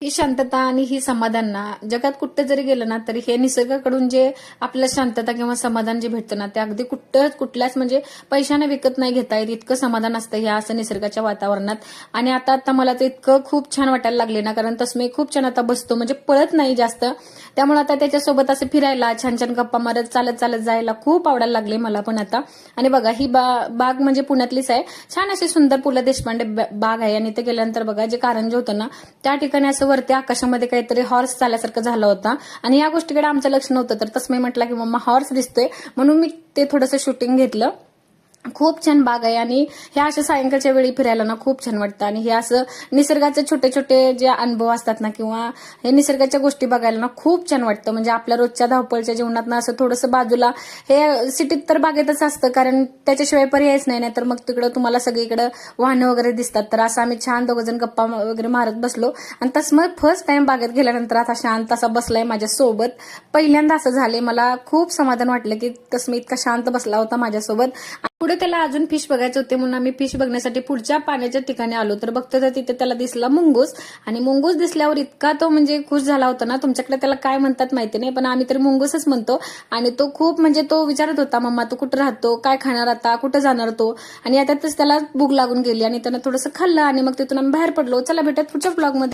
ही शांतता आणि ही समाधान ना जगात कुठे जरी गेलं ना तरी हे निसर्गाकडून जे आपल्याला शांतता किंवा समाधान जे भेटतं ना ते अगदी कुठल्याच म्हणजे पैशाने विकत नाही घेता येत इतकं समाधान असतं ह्या असं निसर्गाच्या वातावरणात. आणि आता मला ते इतकं खूप छान वाटायला लागले ना, कारण तसं मी खूप छान आता बसतो म्हणजे पळत नाही जास्त, त्यामुळे आता त्याच्यासोबत असं फिरायला छान छान गप्पा मारत चालत चालत जायला खूप आवडायला लागले मला पण आता. आणि बघा ही बाग म्हणजे पुण्यातलीच आहे, छान अशी सुंदर पु ल देशपांडे बाग आहे. आणि ते गेल्यानंतर बघा जे कारंजे होतं ना त्या ठिकाणी असं वरती आकाशामध्ये काहीतरी हॉर्स चालल्यासारखं झालं होतं आणि या गोष्टीकडे आमचं लक्ष नव्हतं, तर तसं मी म्हटलं की मम्मा हॉर्स दिसतोय, म्हणून मी ते थोडंसं शूटिंग घेतलं. खूप छान बाग आहे आणि ह्या अशा सायंकाळच्या वेळी फिरायला ना खूप छान वाटतं. आणि हे असं निसर्गाचे छोटे छोटे जे अनुभव असतात ना किंवा हे निसर्गाच्या गोष्टी बघायला ना खूप छान वाटतं. म्हणजे आपल्या रोजच्या धावपळीच्या जीवनात ना असं थोडंसं बाजूला हे सिटीत तर बागेतच असतं, कारण त्याच्याशिवाय पर्यायच नाही, तर मग तिकडं तुम्हाला सगळीकडे वाहनं वगैरे दिसतात. तर असं आम्ही छान दोघं गप्पा वगैरे मारत बसलो आणि तसं मग फर्स्ट टाइम बागेत गेल्यानंतर आता शांत असा बसलाय माझ्यासोबत. पहिल्यांदा असं झाले, मला खूप समाधान वाटलं की तसं मी इतका शांत बसला होता माझ्यासोबत. पुढे त्याला अजून फिश बघायचे होते म्हणून आम्ही फिश बघण्यासाठी पुढच्या पाण्याच्या ठिकाणी आलो, तर बघतो तर तिथे त्याला दिसला मुंगूस. आणि मुंगूस दिसल्यावर इतका तो म्हणजे खुश झाला होता ना, तुमच्याकडे त्याला काय म्हणतात माहिती नाही पण आम्ही तरी मुंगूसच म्हणतो. आणि तो खूप म्हणजे तो विचारत होता, मम्मा तू कुठं राहतो, काय खाणार आता, कुठं जाणार तो. आणि यातच त्याला भूक लागून गेली आणि त्यानं थोडंसं खाल्लं आणि मग तिथून आम्ही बाहेर पडलो. चला भेटत पुढच्या ब्लॉगमध्ये.